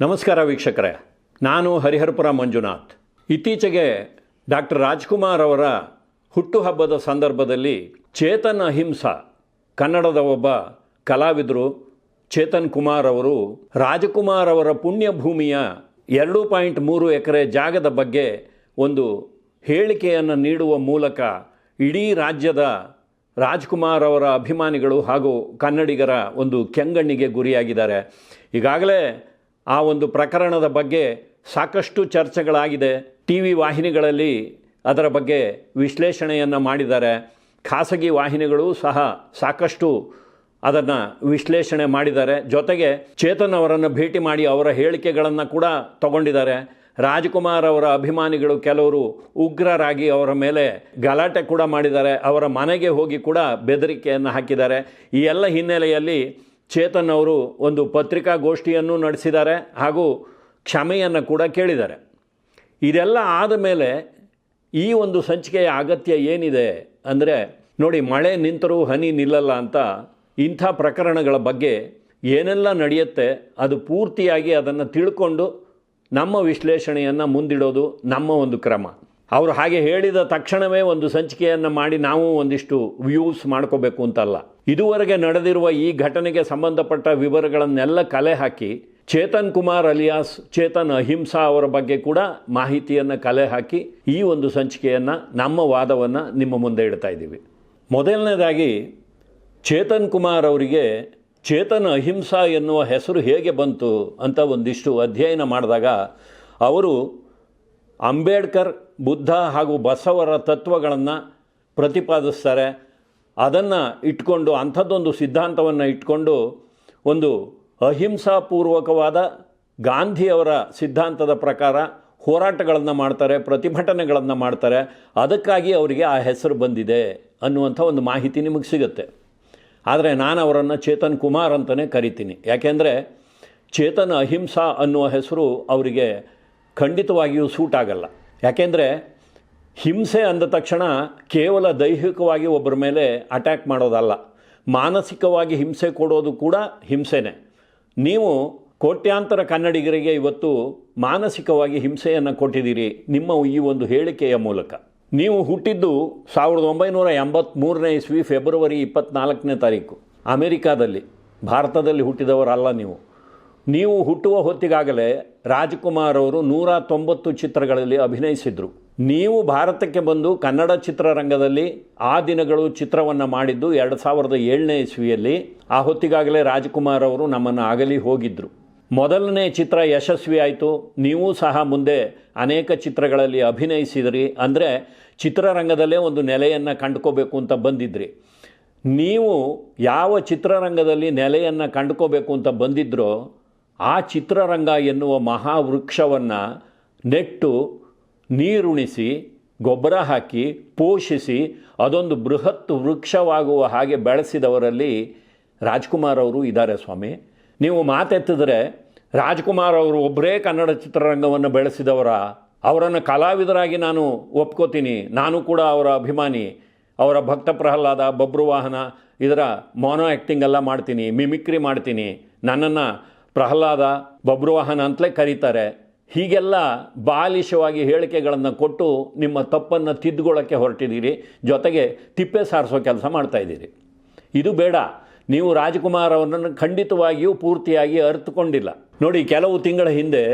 ನಮಸ್ಕಾರ ವೀಕ್ಷಕರೇ, ನಾನು ಹರಿಹರಪುರ ಮಂಜುನಾಥ್. ಇತ್ತೀಚೆಗೆ ಡಾಕ್ಟರ್ ರಾಜ್ಕುಮಾರ್ ಅವರ ಹುಟ್ಟುಹಬ್ಬದ ಸಂದರ್ಭದಲ್ಲಿ ಚೇತನ್ ಅಹಿಂಸಾ ಕನ್ನಡದ ಒಬ್ಬ ಕಲಾವಿದರು ಚೇತನ್ ಕುಮಾರ್ ಅವರು ರಾಜಕುಮಾರ್ ಅವರ ಪುಣ್ಯಭೂಮಿಯ 2.3 ಎಕರೆ ಜಾಗದ ಬಗ್ಗೆ ಒಂದು ಹೇಳಿಕೆಯನ್ನು ನೀಡುವ ಮೂಲಕ ಇಡೀ ರಾಜ್ಯದ ರಾಜ್ಕುಮಾರ್ ಅವರ ಅಭಿಮಾನಿಗಳು ಹಾಗೂ ಕನ್ನಡಿಗರ ಒಂದು ಕೆಂಗಣ್ಣಿಗೆ ಗುರಿಯಾಗಿದ್ದಾರೆ. ಈಗಾಗಲೇ ಆ ಒಂದು ಪ್ರಕರಣದ ಬಗ್ಗೆ ಸಾಕಷ್ಟು ಚರ್ಚೆಗಳಾಗಿದೆ. ಟಿ ವಿ ವಾಹಿನಿಗಳಲ್ಲಿ ಅದರ ಬಗ್ಗೆ ವಿಶ್ಲೇಷಣೆಯನ್ನು ಮಾಡಿದ್ದಾರೆ. ಖಾಸಗಿ ವಾಹಿನಿಗಳು ಸಹ ಸಾಕಷ್ಟು ಅದನ್ನು ವಿಶ್ಲೇಷಣೆ ಮಾಡಿದ್ದಾರೆ. ಜೊತೆಗೆ ಚೇತನ್ ಅವರನ್ನು ಭೇಟಿ ಮಾಡಿ ಅವರ ಹೇಳಿಕೆಗಳನ್ನು ಕೂಡ ತಗೊಂಡಿದ್ದಾರೆ. ರಾಜ್ಕುಮಾರ್ ಅವರ ಅಭಿಮಾನಿಗಳು ಕೆಲವರು ಉಗ್ರರಾಗಿ ಅವರ ಮೇಲೆ ಗಲಾಟೆ ಕೂಡ ಮಾಡಿದ್ದಾರೆ. ಅವರ ಮನೆಗೆ ಹೋಗಿ ಕೂಡ ಬೆದರಿಕೆಯನ್ನು ಹಾಕಿದ್ದಾರೆ. ಈ ಎಲ್ಲ ಹಿನ್ನೆಲೆಯಲ್ಲಿ ಚೇತನ್ ಅವರು ಒಂದು ಪತ್ರಿಕಾಗೋಷ್ಠಿಯನ್ನು ನಡೆಸಿದ್ದಾರೆ ಹಾಗೂ ಕ್ಷಮೆಯನ್ನು ಕೂಡ ಕೇಳಿದ್ದಾರೆ. ಇದೆಲ್ಲ ಆದ ಮೇಲೆ ಈ ಒಂದು ಸಂಚಿಕೆಯ ಅಗತ್ಯ ಏನಿದೆ ಅಂದರೆ, ನೋಡಿ, ಮಳೆ ನಿಂತರೂ ಹನಿ ನಿಲ್ಲಲ್ಲ ಅಂತ ಇಂಥ ಪ್ರಕರಣಗಳ ಬಗ್ಗೆ ಏನೆಲ್ಲ ನಡೆಯುತ್ತೆ ಅದು ಪೂರ್ತಿಯಾಗಿ ಅದನ್ನು ತಿಳ್ಕೊಂಡು ನಮ್ಮ ವಿಶ್ಲೇಷಣೆಯನ್ನು ಮುಂದಿಡೋದು ನಮ್ಮ ಒಂದು ಕ್ರಮ. ಅವರು ಹಾಗೆ ಹೇಳಿದ ತಕ್ಷಣವೇ ಒಂದು ಸಂಚಿಕೆಯನ್ನು ಮಾಡಿ ನಾವು ಒಂದಿಷ್ಟು ವ್ಯೂಸ್ ಮಾಡ್ಕೋಬೇಕು ಅಂತಲ್ಲ. ಇದುವರೆಗೆ ನಡೆದಿರುವ ಈ ಘಟನೆಗೆ ಸಂಬಂಧಪಟ್ಟ ವಿವರಗಳನ್ನೆಲ್ಲ ಕಲೆ ಹಾಕಿ ಚೇತನ್ ಕುಮಾರ್ ಅಲಿಯಾಸ್ ಚೇತನ್ ಅಹಿಂಸಾ ಅವರ ಬಗ್ಗೆ ಕೂಡ ಮಾಹಿತಿಯನ್ನು ಕಲೆ ಹಾಕಿ ಈ ಒಂದು ಸಂಚಿಕೆಯನ್ನು ನಮ್ಮ ವಾದವನ್ನು ನಿಮ್ಮ ಮುಂದೆ ಇಡ್ತಾ ಇದ್ದೀವಿ. ಮೊದಲನೇದಾಗಿ ಚೇತನ್ ಕುಮಾರ್ ಅವರಿಗೆ ಚೇತನ್ ಅಹಿಂಸಾ ಎನ್ನುವ ಹೆಸರು ಹೇಗೆ ಬಂತು ಅಂತ ಒಂದಿಷ್ಟು ಅಧ್ಯಯನ ಮಾಡಿದಾಗ ಅವರು ಅಂಬೇಡ್ಕರ್, ಬುದ್ಧ ಹಾಗೂ ಬಸವರ ತತ್ವಗಳನ್ನು ಪ್ರತಿಪಾದಿಸ್ತಾರೆ. ಅದನ್ನು ಇಟ್ಕೊಂಡು ಅಂಥದ್ದೊಂದು ಸಿದ್ಧಾಂತವನ್ನು ಇಟ್ಕೊಂಡು ಒಂದು ಅಹಿಂಸಾಪೂರ್ವಕವಾದ ಗಾಂಧಿಯವರ ಸಿದ್ಧಾಂತದ ಪ್ರಕಾರ ಹೋರಾಟಗಳನ್ನು ಮಾಡ್ತಾರೆ, ಪ್ರತಿಭಟನೆಗಳನ್ನು ಮಾಡ್ತಾರೆ. ಅದಕ್ಕಾಗಿ ಅವರಿಗೆ ಆ ಹೆಸರು ಬಂದಿದೆ ಅನ್ನುವಂಥ ಒಂದು ಮಾಹಿತಿ ನಿಮಗೆ ಸಿಗುತ್ತೆ. ಆದರೆ ನಾನು ಅವರನ್ನು ಚೇತನ್ ಕುಮಾರ್ ಅಂತಲೇ ಕರಿತೀನಿ. ಯಾಕೆಂದರೆ ಚೇತನ್ ಅಹಿಂಸಾ ಅನ್ನುವ ಹೆಸರು ಅವರಿಗೆ ಖಂಡಿತವಾಗಿಯೂ ಸೂಟ್ ಆಗಲ್ಲ. ಯಾಕೆಂದರೆ ಹಿಂಸೆ ಅಂದ ತಕ್ಷಣ ಕೇವಲ ದೈಹಿಕವಾಗಿ ಒಬ್ಬರ ಮೇಲೆ ಅಟ್ಯಾಕ್ ಮಾಡೋದಲ್ಲ, ಮಾನಸಿಕವಾಗಿ ಹಿಂಸೆ ಕೊಡೋದು ಕೂಡ ಹಿಂಸೆನೇ. ನೀವು ಕೋಟ್ಯಾಂತರ ಕನ್ನಡಿಗರಿಗೆ ಇವತ್ತು ಮಾನಸಿಕವಾಗಿ ಹಿಂಸೆಯನ್ನು ಕೊಟ್ಟಿದ್ದೀರಿ ನಿಮ್ಮ ಈ ಒಂದು ಹೇಳಿಕೆಯ ಮೂಲಕ. ನೀವು ಹುಟ್ಟಿದ್ದು 1983ನೇ ಇಸ್ವಿ ಫೆಬ್ರವರಿ 24ನೇ ತಾರೀಕು ಅಮೆರಿಕಾದಲ್ಲಿ, ಭಾರತದಲ್ಲಿ ಹುಟ್ಟಿದವರಲ್ಲ ನೀವು. ನೀವು ಹುಟ್ಟುವ ಹೊತ್ತಿಗಾಗಲೇ ರಾಜ್ಕುಮಾರ್ ಅವರು 190 ಚಿತ್ರಗಳಲ್ಲಿ ಅಭಿನಯಿಸಿದರು. ನೀವು ಭಾರತಕ್ಕೆ ಬಂದು ಕನ್ನಡ ಚಿತ್ರರಂಗದಲ್ಲಿ ಆ ದಿನಗಳು ಚಿತ್ರವನ್ನು ಮಾಡಿದ್ದು 2007ನೇ ಇಸ್ವಿಯಲ್ಲಿ. ಆ ಹೊತ್ತಿಗಾಗಲೇ ರಾಜ್ಕುಮಾರ್ ಅವರು ನಮ್ಮನ್ನು ಅಗಲಿ ಹೋಗಿದ್ದರು. ಮೊದಲನೇ ಚಿತ್ರ ಯಶಸ್ವಿ ಆಯಿತು. ನೀವು ಸಹ ಮುಂದೆ ಅನೇಕ ಚಿತ್ರಗಳಲ್ಲಿ ಅಭಿನಯಿಸಿದ್ರಿ. ಅಂದರೆ ಚಿತ್ರರಂಗದಲ್ಲೇ ಒಂದು ನೆಲೆಯನ್ನು ಕಂಡುಕೋಬೇಕು ಅಂತ ಬಂದಿದ್ರಿ. ನೀವು ಯಾವ ಚಿತ್ರರಂಗದಲ್ಲಿ ನೆಲೆಯನ್ನು ಕಂಡುಕೋಬೇಕು ಅಂತ ಬಂದಿದ್ರೋ ಆ ಚಿತ್ರರಂಗ ಎನ್ನುವ ಮಹಾವೃಕ್ಷವನ್ನು ನೆಟ್ಟು ನೀರುಣಿಸಿ ಗೊಬ್ಬರ ಹಾಕಿ ಪೋಷಿಸಿ ಅದೊಂದು ಬೃಹತ್ ವೃಕ್ಷವಾಗುವ ಹಾಗೆ ಬೆಳೆಸಿದವರಲ್ಲಿ ರಾಜ್ಕುಮಾರ್ ಅವರು ಇದ್ದಾರೆ ಸ್ವಾಮಿ. ನೀವು ಮಾತೆತ್ತಿದ್ರೆ ರಾಜ್ಕುಮಾರ್ ಅವರು ಒಬ್ಬರೇ ಕನ್ನಡ ಚಿತ್ರರಂಗವನ್ನು ಬೆಳೆಸಿದವರ, ಅವರನ್ನು ಕಲಾವಿದರಾಗಿ ನಾನು ಒಪ್ಕೋತೀನಿ, ನಾನು ಕೂಡ ಅವರ ಅಭಿಮಾನಿ, ಅವರ ಭಕ್ತ ಪ್ರಹ್ಲಾದ, ಬಬ್ರುವಾಹನ ಇದರ ಮೋನೋ ಆ್ಯಕ್ಟಿಂಗ್ ಎಲ್ಲ ಮಾಡ್ತೀನಿ, ಮಿಮಿಕ್ರಿ ಮಾಡ್ತೀನಿ, ನನ್ನನ್ನು ಪ್ರಹ್ಲಾದ ಬಬ್ರುವಾಹನ ಅಂತಲೇ ಕರೀತಾರೆ. ಹೀಗೆಲ್ಲ ಬಾಲಿಶವಾಗಿ ಹೇಳಿಕೆಗಳನ್ನು ಕೊಟ್ಟು ನಿಮ್ಮ ತಪ್ಪನ್ನು ತಿದ್ದುಕೊಳ್ಳೋಕ್ಕೆ ಹೊರಟಿದ್ದೀರಿ. ಜೊತೆಗೆ ತಿಪ್ಪೆ ಸಾರಿಸೋ ಕೆಲಸ ಮಾಡ್ತಾಯಿದ್ದೀರಿ. ಇದು ಬೇಡ. ನೀವು ರಾಜ್ಕುಮಾರ್ ಅವರನ್ನು ಖಂಡಿತವಾಗಿಯೂ ಪೂರ್ತಿಯಾಗಿ ಅರ್ಥಕೊಂಡಿಲ್ಲ. ನೋಡಿ, ಕೆಲವು ತಿಂಗಳ ಹಿಂದೆ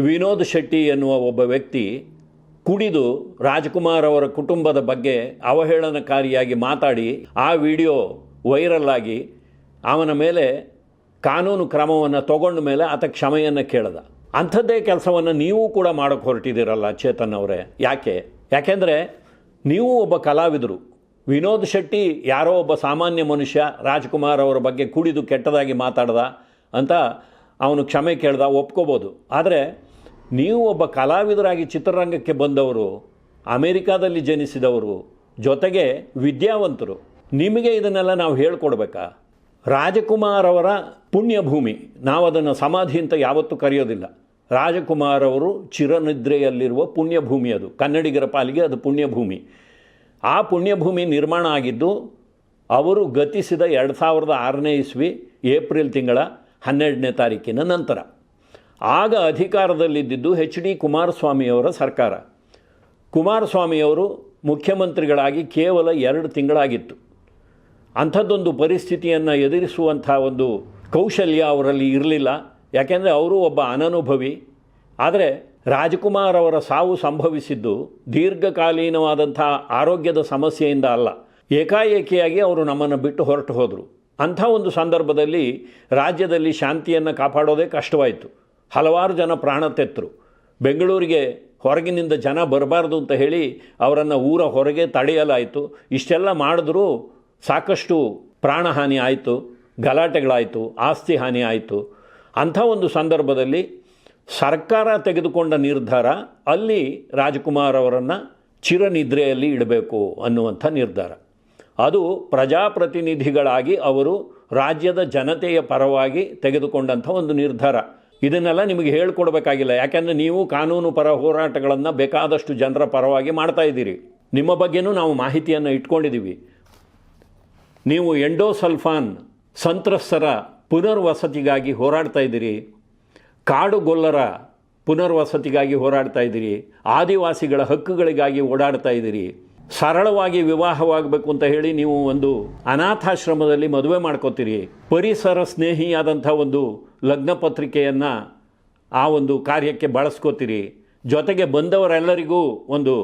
ವಿನೋದ್ ಶೆಟ್ಟಿ ಎನ್ನುವ ಒಬ್ಬ ವ್ಯಕ್ತಿ ಕುಡಿದು ರಾಜ್ಕುಮಾರ್ ಅವರ ಕುಟುಂಬದ ಬಗ್ಗೆ ಅವಹೇಳನಕಾರಿಯಾಗಿ ಮಾತಾಡಿ ಆ ವಿಡಿಯೋ ವೈರಲ್ ಆಗಿ ಅವನ ಮೇಲೆ ಕಾನೂನು ಕ್ರಮವನ್ನು ತಗೊಂಡ ಮೇಲೆ ಆತ ಕ್ಷಮೆಯನ್ನು ಕೇಳಿದ. ಅಂಥದ್ದೇ ಕೆಲಸವನ್ನು ನೀವು ಕೂಡ ಮಾಡೋಕ್ಕೆ ಹೊರಟಿದ್ದೀರಲ್ಲ ಚೇತನ್ ಅವರೇ. ಯಾಕೆಂದರೆ ನೀವು ಒಬ್ಬ ಕಲಾವಿದರು. ವಿನೋದ್ ಶೆಟ್ಟಿ ಯಾರೋ ಒಬ್ಬ ಸಾಮಾನ್ಯ ಮನುಷ್ಯ ರಾಜ್ಕುಮಾರ್ ಅವರ ಬಗ್ಗೆ ಕುಡಿದು ಕೆಟ್ಟದಾಗಿ ಮಾತಾಡ್ದ ಅಂತ ಅವನು ಕ್ಷಮೆ ಕೇಳ್ದ, ಒಪ್ಕೋಬೋದು. ಆದರೆ ನೀವು ಒಬ್ಬ ಕಲಾವಿದರಾಗಿ ಚಿತ್ರರಂಗಕ್ಕೆ ಬಂದವರು, ಅಮೇರಿಕಾದಲ್ಲಿ ಜನಿಸಿದವರು, ಜೊತೆಗೆ ವಿದ್ಯಾವಂತರು. ನಿಮಗೆ ಇದನ್ನೆಲ್ಲ ನಾವು ಹೇಳ್ಕೊಡ್ಬೇಕಾ? ರಾಜಕುಮಾರ್ ಅವರ ಪುಣ್ಯಭೂಮಿ, ನಾವು ಅದನ್ನು ಸಮಾಧಿ ಅಂತ ಯಾವತ್ತೂ ಕರೆಯೋದಿಲ್ಲ. ರಾಜಕುಮಾರ್ ಅವರು ಚಿರನಿದ್ರೆಯಲ್ಲಿರುವ ಪುಣ್ಯಭೂಮಿ, ಅದು ಕನ್ನಡಿಗರ ಪಾಲಿಗೆ ಅದು ಪುಣ್ಯಭೂಮಿ. ಆ ಪುಣ್ಯಭೂಮಿ ನಿರ್ಮಾಣ ಆಗಿದ್ದು ಅವರು ಗತಿಸಿದ 2006ನೇ ಇಸ್ವಿ ಏಪ್ರಿಲ್ ತಿಂಗಳ 12ನೇ ತಾರೀಕಿನ ನಂತರ. ಆಗ ಅಧಿಕಾರದಲ್ಲಿದ್ದಿದ್ದು HD ಕುಮಾರಸ್ವಾಮಿಯವರ ಸರ್ಕಾರ. ಕುಮಾರಸ್ವಾಮಿಯವರು ಮುಖ್ಯಮಂತ್ರಿಗಳಾಗಿ ಕೇವಲ 2 ತಿಂಗಳಾಗಿತ್ತು. ಅಂಥದ್ದೊಂದು ಪರಿಸ್ಥಿತಿಯನ್ನು ಎದುರಿಸುವಂಥ ಒಂದು ಕೌಶಲ್ಯ ಅವರಲ್ಲಿ ಇರಲಿಲ್ಲ. ಯಾಕೆಂದರೆ ಅವರು ಒಬ್ಬ ಅನನುಭವಿ. ಆದರೆ ರಾಜ್ಕುಮಾರ್ ಅವರ ಸಾವು ಸಂಭವಿಸಿದ್ದು ದೀರ್ಘಕಾಲೀನವಾದಂಥ ಆರೋಗ್ಯದ ಸಮಸ್ಯೆಯಿಂದ ಅಲ್ಲ. ಏಕಾಏಕಿಯಾಗಿ ಅವರು ನಮ್ಮನ್ನು ಬಿಟ್ಟು ಹೊರಟು ಹೋದರು. ಅಂಥ ಒಂದು ಸಂದರ್ಭದಲ್ಲಿ ರಾಜ್ಯದಲ್ಲಿ ಶಾಂತಿಯನ್ನು ಕಾಪಾಡೋದೇ ಕಷ್ಟವಾಯಿತು. ಹಲವಾರು ಜನ ಪ್ರಾಣ ತೆತ್ತರು. ಬೆಂಗಳೂರಿಗೆ ಹೊರಗಿನಿಂದ ಜನ ಬರಬಾರ್ದು ಅಂತ ಹೇಳಿ ಅವರನ್ನು ಊರ ಹೊರಗೆ ತಡೆಯಲಾಯಿತು. ಇಷ್ಟೆಲ್ಲ ಮಾಡಿದ್ರೂ ಸಾಕಷ್ಟು ಪ್ರಾಣಹಾನಿ ಆಯಿತು, ಗಲಾಟೆಗಳಾಯಿತು, ಆಸ್ತಿ ಹಾನಿ ಆಯಿತು. ಅಂಥ ಒಂದು ಸಂದರ್ಭದಲ್ಲಿ ಸರ್ಕಾರ ತೆಗೆದುಕೊಂಡ ನಿರ್ಧಾರ ಅಲ್ಲಿ ರಾಜ್ಕುಮಾರ್ ಅವರನ್ನು ಚಿರನಿದ್ರೆಯಲ್ಲಿ ಇಡಬೇಕು ಅನ್ನುವಂಥ ನಿರ್ಧಾರ. ಅದು ಪ್ರಜಾಪ್ರತಿನಿಧಿಗಳಾಗಿ ಅವರು ರಾಜ್ಯದ ಜನತೆಯ ಪರವಾಗಿ ತೆಗೆದುಕೊಂಡಂಥ ಒಂದು ನಿರ್ಧಾರ. ಇದನ್ನೆಲ್ಲ ನಿಮಗೆ ಹೇಳ್ಕೊಡ್ಬೇಕಾಗಿಲ್ಲ. ಯಾಕೆಂದರೆ ನೀವು ಕಾನೂನು ಪರ ಹೋರಾಟಗಳನ್ನು ಬೇಕಾದಷ್ಟು ಜನರ ಪರವಾಗಿ ಮಾಡ್ತಾ ಇದ್ದೀರಿ. ನಿಮ್ಮ ಬಗ್ಗೆನೂ ನಾವು ಮಾಹಿತಿಯನ್ನು ಇಟ್ಕೊಂಡಿದ್ದೀವಿ. ನೀವು ಎಂಡೋಸಲ್ಫಾನ್ ಸಂತ್ರಸ್ತರ ಪುನರ್ವಸತಿಗಾಗಿ ಹೋರಾಡ್ತಾ ಇದ್ದೀರಿ, ಕಾಡುಗೊಲ್ಲರ ಪುನರ್ವಸತಿಗಾಗಿ ಹೋರಾಡ್ತಾ ಇದ್ದೀರಿ, ಆದಿವಾಸಿಗಳ ಹಕ್ಕುಗಳಿಗಾಗಿ ಓಡಾಡ್ತಾ ಇದ್ದೀರಿ. ಸರಳವಾಗಿ ವಿವಾಹವಾಗಬೇಕು ಅಂತ ಹೇಳಿ ನೀವು ಒಂದು ಅನಾಥಾಶ್ರಮದಲ್ಲಿ ಮದುವೆ ಮಾಡ್ಕೋತೀರಿ. ಪರಿಸರ ಸ್ನೇಹಿಯಾದಂಥ ಒಂದು ಲಗ್ನ ಪತ್ರಿಕೆಯನ್ನು ಆ ಒಂದು ಕಾರ್ಯಕ್ಕೆ ಬಳಸ್ಕೋತೀರಿ. ಜೊತೆಗೆ ಬಂದವರೆಲ್ಲರಿಗೂ ಒಂದು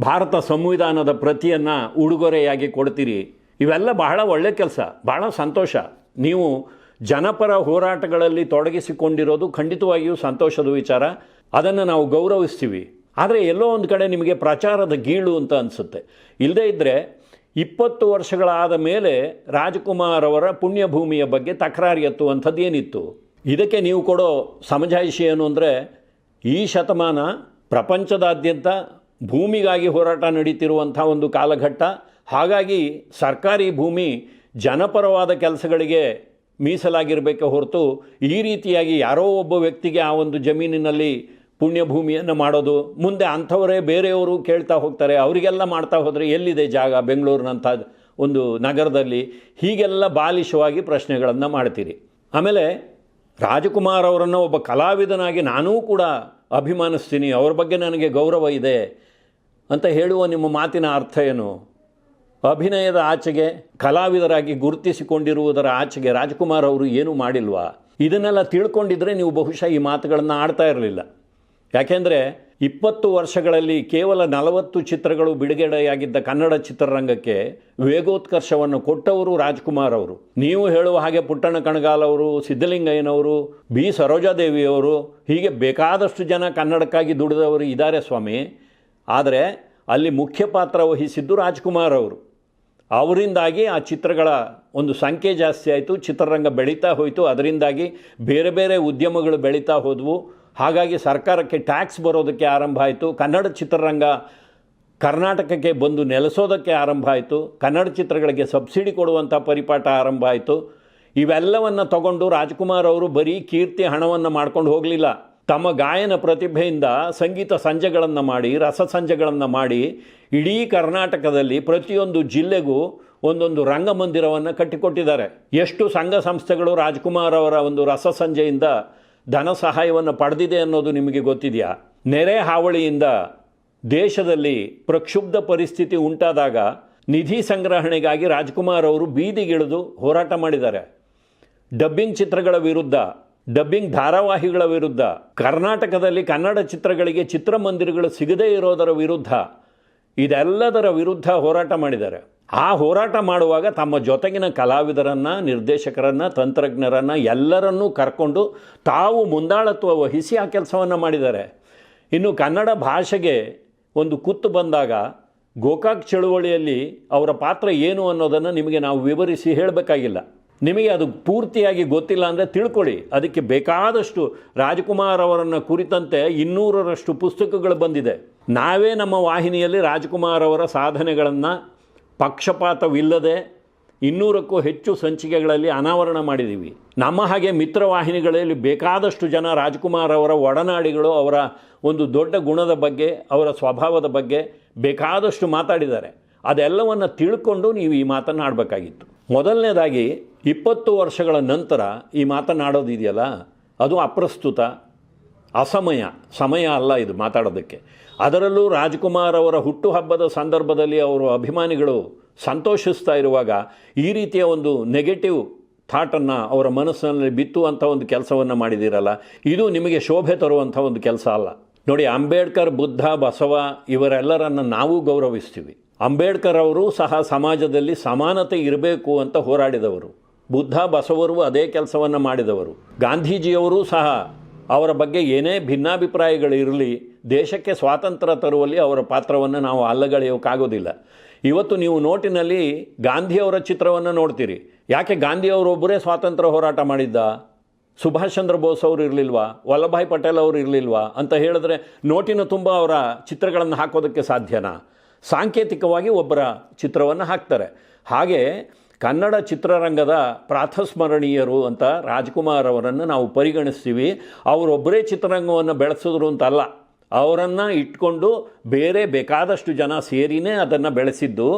ಭಾರತ ಸಂವಿಧಾನದ ಪ್ರತಿಯನ್ನು ಉಡುಗೊರೆಯಾಗಿ ಕೊಡ್ತೀರಿ. ಇವೆಲ್ಲ ಬಹಳ ಒಳ್ಳೆಯ ಕೆಲಸ, ಬಹಳ ಸಂತೋಷ. ನೀವು ಜನಪರ ಹೋರಾಟಗಳಲ್ಲಿ ತೊಡಗಿಸಿಕೊಂಡಿರೋದು ಖಂಡಿತವಾಗಿಯೂ ಸಂತೋಷದ ವಿಚಾರ. ಅದನ್ನು ನಾವು ಗೌರವಿಸ್ತೀವಿ. ಆದರೆ ಎಲ್ಲೋ ಒಂದು ಕಡೆ ನಿಮಗೆ ಪ್ರಚಾರದ ಗೀಳು ಅಂತ ಅನಿಸುತ್ತೆ. ಇಲ್ಲದೇ ಇದ್ದರೆ 20 ವರ್ಷಗಳಾದ ಮೇಲೆ ರಾಜ್ಕುಮಾರ್ ಅವರ ಪುಣ್ಯಭೂಮಿಯ ಬಗ್ಗೆ ತಕರಾರು ಎತ್ತುವಂಥದ್ದು ಏನಿತ್ತು? ಇದಕ್ಕೆ ನೀವು ಕೊಡೋ ಸಮಜಾಯಿಷಿ ಏನು ಅಂದರೆ, ಈ ಶತಮಾನ ಪ್ರಪಂಚದಾದ್ಯಂತ ಭೂಮಿಗಾಗಿ ಹೋರಾಟ ನಡೀತಿರುವಂಥ ಒಂದು ಕಾಲಘಟ್ಟ. ಹಾಗಾಗಿ ಸರ್ಕಾರಿ ಭೂಮಿ ಜನಪರವಾದ ಕೆಲಸಗಳಿಗೆ ಮೀಸಲಾಗಿರಬೇಕೆ ಹೊರತು ಈ ರೀತಿಯಾಗಿ ಯಾರೋ ಒಬ್ಬ ವ್ಯಕ್ತಿಗೆ ಆ ಒಂದು ಜಮೀನಿನಲ್ಲಿ ಪುಣ್ಯಭೂಮಿಯನ್ನು ಮಾಡೋದು, ಮುಂದೆ ಅಂಥವರೇ ಬೇರೆಯವರು ಕೇಳ್ತಾ ಹೋಗ್ತಾರೆ, ಅವರಿಗೆಲ್ಲ ಮಾಡ್ತಾ ಹೋದರೆ ಎಲ್ಲಿದೆ ಜಾಗ ಬೆಂಗಳೂರಿನಂಥ ಒಂದು ನಗರದಲ್ಲಿ? ಹೀಗೆಲ್ಲ ಬಾಲಿಶವಾಗಿ ಪ್ರಶ್ನೆಗಳನ್ನು ಮಾಡ್ತೀರಿ. ಆಮೇಲೆ ರಾಜ್ಕುಮಾರ್ ಅವರನ್ನು ಒಬ್ಬ ಕಲಾವಿದನಾಗಿ ನಾನೂ ಕೂಡ ಅಭಿಮಾನಿಸ್ತೀನಿ, ಅವ್ರ ಬಗ್ಗೆ ನನಗೆ ಗೌರವ ಇದೆ ಅಂತ ಹೇಳುವ ನಿಮ್ಮ ಮಾತಿನ ಅರ್ಥ ಏನು? ಅಭಿನಯದ ಆಚೆಗೆ, ಕಲಾವಿದರಾಗಿ ಗುರುತಿಸಿಕೊಂಡಿರುವುದರ ಆಚೆಗೆ ರಾಜ್ಕುಮಾರ್ ಅವರು ಏನೂ ಮಾಡಿಲ್ವಾ? ಇದನ್ನೆಲ್ಲ ತಿಳ್ಕೊಂಡಿದ್ರೆ ನೀವು ಬಹುಶಃ ಈ ಮಾತುಗಳನ್ನು ಆಡ್ತಾ ಇರಲಿಲ್ಲ. ಯಾಕೆಂದರೆ 20 ವರ್ಷಗಳಲ್ಲಿ ಕೇವಲ 40 ಚಿತ್ರಗಳು ಬಿಡುಗಡೆಯಾಗಿದ್ದ ಕನ್ನಡ ಚಿತ್ರರಂಗಕ್ಕೆ ವೇಗೋತ್ಕರ್ಷವನ್ನು ಕೊಟ್ಟವರು ರಾಜ್ಕುಮಾರ್ ಅವರು. ನೀವು ಹೇಳುವ ಹಾಗೆ ಪುಟ್ಟಣ್ಣ ಕಣಗಾಲ್ ಅವರು, ಸಿದ್ಧಲಿಂಗಯ್ಯನವರು, ಬಿ ಸರೋಜಾದೇವಿಯವರು, ಹೀಗೆ ಬೇಕಾದಷ್ಟು ಜನ ಕನ್ನಡಕ್ಕಾಗಿ ದುಡಿದವರು ಇದ್ದಾರೆ ಸ್ವಾಮಿ. ಆದರೆ ಅಲ್ಲಿ ಮುಖ್ಯ ಪಾತ್ರ ವಹಿಸಿದ್ದು ರಾಜ್ಕುಮಾರ್ ಅವರು. ಅವರಿಂದಾಗಿ ಆ ಚಿತ್ರಗಳ ಒಂದು ಸಂಖ್ಯೆ ಜಾಸ್ತಿ ಆಯಿತು, ಚಿತ್ರರಂಗ ಬೆಳೀತಾ ಹೋಯಿತು. ಅದರಿಂದಾಗಿ ಬೇರೆ ಬೇರೆ ಉದ್ಯಮಗಳು ಬೆಳೀತಾ ಹೋದವು. ಹಾಗಾಗಿ ಸರ್ಕಾರಕ್ಕೆ ಟ್ಯಾಕ್ಸ್ ಬರೋದಕ್ಕೆ ಆರಂಭ ಆಯಿತು. ಕನ್ನಡ ಚಿತ್ರರಂಗ ಕರ್ನಾಟಕಕ್ಕೆ ಬಂದು ನೆಲೆಸೋದಕ್ಕೆ ಆರಂಭ ಆಯಿತು. ಕನ್ನಡ ಚಿತ್ರಗಳಿಗೆ ಸಬ್ಸಿಡಿ ಕೊಡುವಂಥ ಪರಿಪಾಠ ಆರಂಭ ಆಯಿತು. ಇವೆಲ್ಲವನ್ನು ತಗೊಂಡು ರಾಜ್ಕುಮಾರ್ ಅವರು ಬರೀ ಕೀರ್ತಿ ಹಣವನ್ನು ಮಾಡ್ಕೊಂಡು ಹೋಗಲಿಲ್ಲ. ತಮ್ಮ ಗಾಯನ ಪ್ರತಿಭೆಯಿಂದ ಸಂಗೀತ ಸಂಜೆಗಳನ್ನು ಮಾಡಿ, ರಸ ಸಂಜೆಗಳನ್ನು ಮಾಡಿ, ಇಡೀ ಕರ್ನಾಟಕದಲ್ಲಿ ಪ್ರತಿಯೊಂದು ಜಿಲ್ಲೆಗೂ ಒಂದೊಂದು ರಂಗಮಂದಿರವನ್ನು ಕಟ್ಟಿಕೊಟ್ಟಿದ್ದಾರೆ. ಎಷ್ಟು ಸಂಘ ಸಂಸ್ಥೆಗಳು ರಾಜ್ಕುಮಾರ್ ಅವರ ಒಂದು ರಸ ಸಂಜೆಯಿಂದ ಧನ ಸಹಾಯವನ್ನು ಪಡೆದಿದೆ ಅನ್ನೋದು ನಿಮಗೆ ಗೊತ್ತಿದೆಯಾ? ನೆರೆ ಹಾವಳಿಯಿಂದ ದೇಶದಲ್ಲಿ ಪ್ರಕ್ಷುಬ್ಧ ಪರಿಸ್ಥಿತಿ ಉಂಟಾದಾಗ ನಿಧಿ ಸಂಗ್ರಹಣೆಗಾಗಿ ರಾಜ್ಕುಮಾರ್ ಅವರು ಬೀದಿಗಿಳಿದು ಹೋರಾಟ ಮಾಡಿದ್ದಾರೆ. ಡಬ್ಬಿಂಗ್ ಚಿತ್ರಗಳ ವಿರುದ್ಧ, ಡಬ್ಬಿಂಗ್ ಧಾರಾವಾಹಿಗಳ ವಿರುದ್ಧ, ಕರ್ನಾಟಕದಲ್ಲಿ ಕನ್ನಡ ಚಿತ್ರಗಳಿಗೆ ಚಿತ್ರಮಂದಿರಗಳು ಸಿಗದೇ ಇರೋದರ ವಿರುದ್ಧ, ಇದೆಲ್ಲದರ ವಿರುದ್ಧ ಹೋರಾಟ ಮಾಡಿದ್ದಾರೆ. ಆ ಹೋರಾಟ ಮಾಡುವಾಗ ತಮ್ಮ ಜೊತೆಗಿನ ಕಲಾವಿದರನ್ನು, ನಿರ್ದೇಶಕರನ್ನು, ತಂತ್ರಜ್ಞರನ್ನು ಎಲ್ಲರನ್ನೂ ಕರ್ಕೊಂಡು ತಾವು ಮುಂದಾಳತ್ವ ವಹಿಸಿ ಆ ಕೆಲಸವನ್ನು ಮಾಡಿದ್ದಾರೆ. ಇನ್ನು ಕನ್ನಡ ಭಾಷೆಗೆ ಒಂದು ಕುತ್ತು ಬಂದಾಗ ಗೋಕಾಕ್ ಚಳುವಳಿಯಲ್ಲಿ ಅವರ ಪಾತ್ರ ಏನು ಅನ್ನೋದನ್ನು ನಿಮಗೆ ನಾವು ವಿವರಿಸಿ ಹೇಳಬೇಕಾಗಿಲ್ಲ. ನಿಮಗೆ ಅದು ಪೂರ್ತಿಯಾಗಿ ಗೊತ್ತಿಲ್ಲ ಅಂದರೆ ತಿಳ್ಕೊಳ್ಳಿ. ಅದಕ್ಕೆ ಬೇಕಾದಷ್ಟು ರಾಜ್ಕುಮಾರ್ ಅವರನ್ನು ಕುರಿತಂತೆ 200ರಷ್ಟು ಪುಸ್ತಕಗಳು ಬಂದಿದೆ. ನಾವೇ ನಮ್ಮ ವಾಹಿನಿಯಲ್ಲಿ ರಾಜ್ಕುಮಾರ್ ಅವರ ಸಾಧನೆಗಳನ್ನು ಪಕ್ಷಪಾತವಿಲ್ಲದೆ 200ಕ್ಕೂ ಹೆಚ್ಚು ಸಂಚಿಕೆಗಳಲ್ಲಿ ಅನಾವರಣ ಮಾಡಿದ್ದೀವಿ. ನಮ್ಮ ಹಾಗೆ ಮಿತ್ರವಾಹಿನಿಗಳಲ್ಲಿ ಬೇಕಾದಷ್ಟು ಜನ ರಾಜ್ಕುಮಾರ್ ಅವರ ಒಡನಾಡಿಗಳು, ಅವರ ಒಂದು ದೊಡ್ಡ ಗುಣದ ಬಗ್ಗೆ, ಅವರ ಸ್ವಭಾವದ ಬಗ್ಗೆ ಬೇಕಾದಷ್ಟು ಮಾತಾಡಿದ್ದಾರೆ. ಅದೆಲ್ಲವನ್ನು ತಿಳ್ಕೊಂಡು ನೀವು ಈ ಮಾತನ್ನಾಡಬೇಕಾಗಿತ್ತು. ಮೊದಲನೇದಾಗಿ 20 ವರ್ಷಗಳ ನಂತರ ಈ ಮಾತನಾಡೋದಿದೆಯಲ್ಲ, ಅದು ಅಪ್ರಸ್ತುತ. ಸಮಯ ಅಲ್ಲ ಇದು ಮಾತಾಡೋದಕ್ಕೆ. ಅದರಲ್ಲೂ ರಾಜ್ಕುಮಾರ್ ಅವರ ಹುಟ್ಟುಹಬ್ಬದ ಸಂದರ್ಭದಲ್ಲಿ ಅವರು ಅಭಿಮಾನಿಗಳು ಸಂತೋಷಿಸ್ತಾ ಇರುವಾಗ ಈ ರೀತಿಯ ಒಂದು ನೆಗೆಟಿವ್ ಥಾಟನ್ನು ಅವರ ಮನಸ್ಸಿನಲ್ಲಿ ಬಿತ್ತುವಂಥ ಒಂದು ಕೆಲಸವನ್ನು ಮಾಡಿದ್ದೀರಲ್ಲ, ಇದು ನಿಮಗೆ ಶೋಭೆ ತರುವಂಥ ಒಂದು ಕೆಲಸ ಅಲ್ಲ. ನೋಡಿ, ಅಂಬೇಡ್ಕರ್, ಬುದ್ಧ, ಬಸವ ಇವರೆಲ್ಲರನ್ನು ನಾವು ಗೌರವಿಸ್ತೀವಿ. ಅಂಬೇಡ್ಕರ್ ಅವರು ಸಹ ಸಮಾಜದಲ್ಲಿ ಸಮಾನತೆ ಇರಬೇಕು ಅಂತ ಹೋರಾಡಿದವರು. ಬುದ್ಧ, ಬಸವರು ಅದೇ ಕೆಲಸವನ್ನು ಮಾಡಿದವರು. ಗಾಂಧೀಜಿಯವರೂ ಸಹ ಅವರ ಬಗ್ಗೆ ಏನೇ ಭಿನ್ನಾಭಿಪ್ರಾಯಗಳಿರಲಿ, ದೇಶಕ್ಕೆ ಸ್ವಾತಂತ್ರ್ಯ ತರುವಲ್ಲಿ ಅವರ ಪಾತ್ರವನ್ನು ನಾವು ಅಲ್ಲಗಳೆಯೋಕ್ಕಾಗೋದಿಲ್ಲ. ಇವತ್ತು ನೀವು ನೋಟಿನಲ್ಲಿ ಗಾಂಧಿಯವರ ಚಿತ್ರವನ್ನು ನೋಡ್ತೀರಿ. ಯಾಕೆ ಗಾಂಧಿಯವರೊಬ್ಬರೇ ಸ್ವಾತಂತ್ರ್ಯ ಹೋರಾಟ ಮಾಡಿದ್ದ? ಸುಭಾಷ್ ಚಂದ್ರ ಬೋಸ್ ಅವರು ಇರಲಿಲ್ವಾ? ವಲ್ಲಭಾಯ್ ಪಟೇಲ್ ಅವರು ಇರಲಿಲ್ವಾ ಅಂತ ಹೇಳಿದ್ರೆ ನೋಟಿನ ತುಂಬ ಅವರ ಚಿತ್ರಗಳನ್ನು ಹಾಕೋದಕ್ಕೆ ಸಾಧ್ಯನಾ? ಸಾಂಕೇತಿಕವಾಗಿ ಒಬ್ಬರ ಚಿತ್ರವನ್ನು ಹಾಕ್ತಾರೆ. ಹಾಗೆ ಕನ್ನಡ ಚಿತ್ರರಂಗದ ಪ್ರಾತಸ್ಮರಣೀಯರು ಅಂತ ರಾಜ್ಕುಮಾರ್ ಅವರನ್ನು ನಾವು ಪರಿಗಣಿಸ್ತೀವಿ. ಅವರೊಬ್ಬರೇ ಚಿತ್ರರಂಗವನ್ನು ಬೆಳೆಸಿದ್ರು ಅಂತಲ್ಲ, ಅವರನ್ನು ಇಟ್ಕೊಂಡು ಬೇರೆ ಬೇಕಾದಷ್ಟು ಜನ ಸೇರಿನೇ ಅದನ್ನು ಬೆಳೆಸಿದ್ದು.